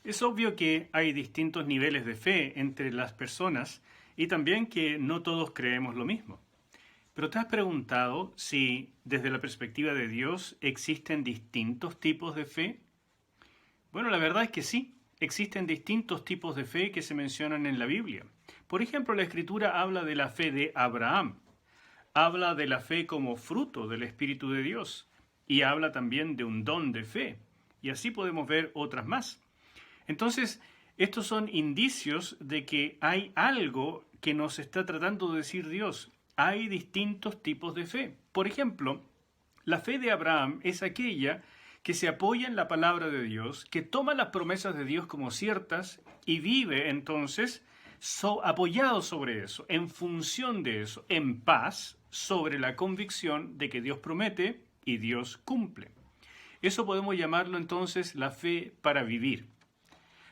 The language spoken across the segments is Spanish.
Es obvio que hay distintos niveles de fe entre las personas y también que no todos creemos lo mismo. Pero ¿te has preguntado si desde la perspectiva de Dios existen distintos tipos de fe? Bueno, la verdad es que sí, existen distintos tipos de fe que se mencionan en la Biblia. Por ejemplo, la Escritura habla de la fe de Abraham, habla de la fe como fruto del Espíritu de Dios y habla también de un don de fe. Y así podemos ver otras más. Entonces, estos son indicios de que hay algo que nos está tratando de decir Dios. Hay distintos tipos de fe. Por ejemplo, la fe de Abraham es aquella que se apoya en la palabra de Dios, que toma las promesas de Dios como ciertas y vive entonces apoyado sobre eso, en función de eso, en paz, sobre la convicción de que Dios promete y Dios cumple. Eso podemos llamarlo entonces la fe para vivir.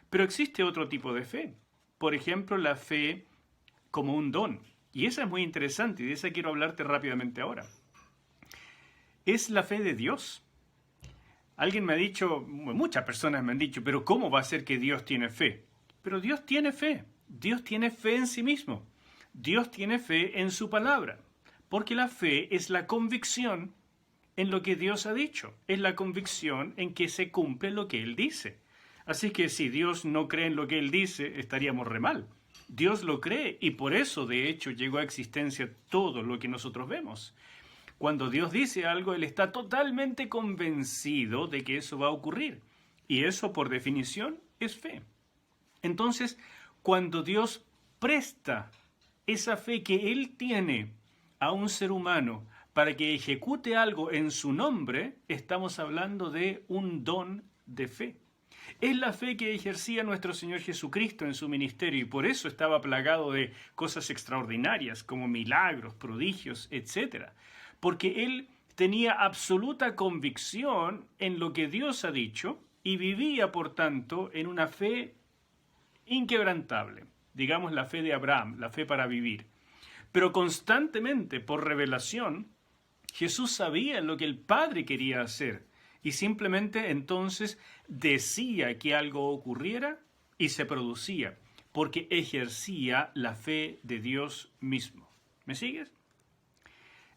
Pero existe otro tipo de fe. Por ejemplo, la fe como un don. Y esa es muy interesante y de esa quiero hablarte rápidamente ahora. Es la fe de Dios. Alguien me ha dicho, muchas personas me han dicho, pero ¿cómo va a ser que Dios tiene fe? Pero Dios tiene fe. Dios tiene fe en sí mismo. Dios tiene fe en su palabra. Porque la fe es la convicción en lo que Dios ha dicho. Es la convicción en que se cumple lo que Él dice. Así que si Dios no cree en lo que Él dice, estaríamos re mal. Dios lo cree y por eso, de hecho, llegó a existencia todo lo que nosotros vemos. Cuando Dios dice algo, Él está totalmente convencido de que eso va a ocurrir. Y eso, por definición, es fe. Entonces, cuando Dios presta esa fe que Él tiene a un ser humano para que ejecute algo en su nombre, estamos hablando de un don de fe. Es la fe que ejercía nuestro Señor Jesucristo en su ministerio y por eso estaba plagado de cosas extraordinarias como milagros, prodigios, etc. Porque Él tenía absoluta convicción en lo que Dios ha dicho y vivía, por tanto, en una fe inquebrantable. Digamos la fe de Abraham, la fe para vivir. Pero constantemente, por revelación, Jesús sabía lo que el Padre quería hacer y simplemente entonces decía que algo ocurriera y se producía, porque ejercía la fe de Dios mismo. ¿Me sigues?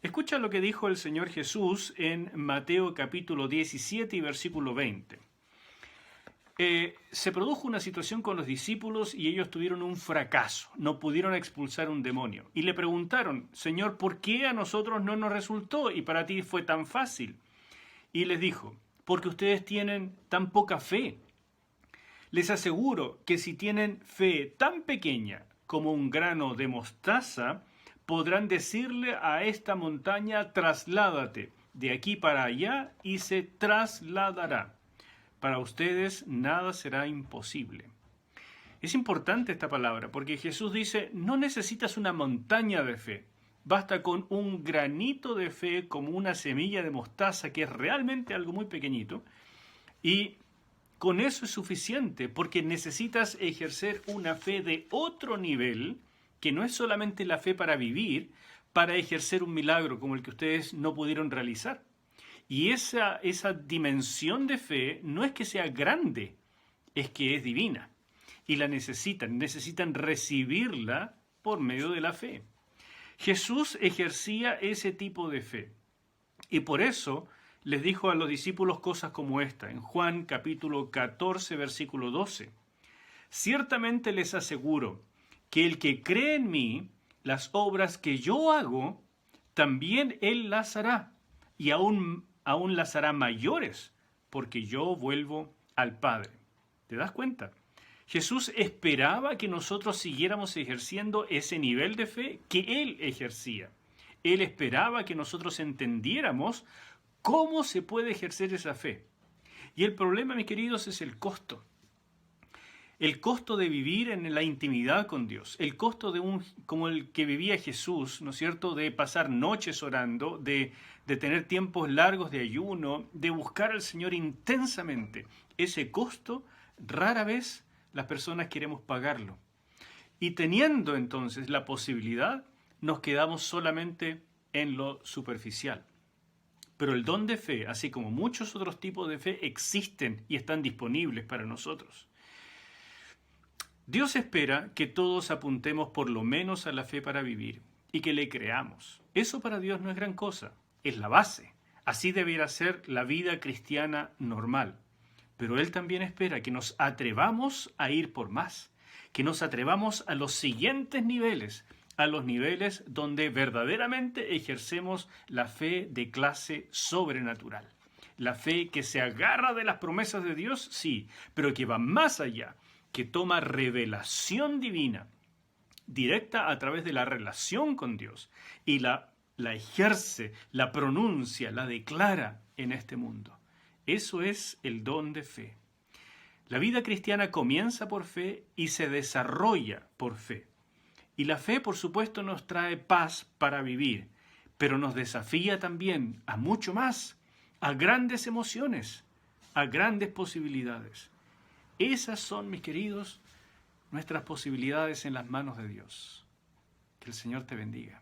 Escucha lo que dijo el Señor Jesús en Mateo capítulo 17 y versículo 20. Se produjo una situación con los discípulos y ellos tuvieron un fracaso, no pudieron expulsar un demonio. Y le preguntaron, Señor, ¿por qué a nosotros no nos resultó y para ti fue tan fácil? Y les dijo, porque ustedes tienen tan poca fe. Les aseguro que si tienen fe tan pequeña como un grano de mostaza, podrán decirle a esta montaña, trasládate de aquí para allá y se trasladará. Para ustedes nada será imposible. Es importante esta palabra porque Jesús dice, no necesitas una montaña de fe. Basta con un granito de fe como una semilla de mostaza, que es realmente algo muy pequeñito, y con eso es suficiente, porque necesitas ejercer una fe de otro nivel, que no es solamente la fe para vivir, para ejercer un milagro como el que ustedes no pudieron realizar. Y esa dimensión de fe no es que sea grande, es que es divina. Y la necesitan recibirla por medio de la fe. Jesús ejercía ese tipo de fe. Y por eso les dijo a los discípulos cosas como esta, en Juan capítulo 14, versículo 12. Ciertamente les aseguro que el que cree en mí, las obras que yo hago, también él las hará, y aún las hará mayores, porque yo vuelvo al Padre. ¿Te das cuenta? Jesús esperaba que nosotros siguiéramos ejerciendo ese nivel de fe que Él ejercía. Él esperaba que nosotros entendiéramos cómo se puede ejercer esa fe. Y el problema, mis queridos, es el costo. El costo de vivir en la intimidad con Dios. El costo como el que vivía Jesús, ¿no es cierto? De pasar noches orando, de tener tiempos largos de ayuno, de buscar al Señor intensamente. Ese costo rara vez las personas queremos pagarlo. Y teniendo entonces la posibilidad, nos quedamos solamente en lo superficial. Pero el don de fe, así como muchos otros tipos de fe, existen y están disponibles para nosotros. Dios espera que todos apuntemos por lo menos a la fe para vivir y que le creamos. Eso para Dios no es gran cosa, es la base. Así debiera ser la vida cristiana normal. Pero Él también espera que nos atrevamos a ir por más, que nos atrevamos a los siguientes niveles, a los niveles donde verdaderamente ejercemos la fe de clase sobrenatural. La fe que se agarra de las promesas de Dios, sí, pero que va más allá, que toma revelación divina, directa a través de la relación con Dios, y la ejerce, la pronuncia, la declara en este mundo. Eso es el don de fe. La vida cristiana comienza por fe y se desarrolla por fe. Y la fe, por supuesto, nos trae paz para vivir, pero nos desafía también a mucho más, a grandes emociones, a grandes posibilidades. Esas son, mis queridos, nuestras posibilidades en las manos de Dios. Que el Señor te bendiga.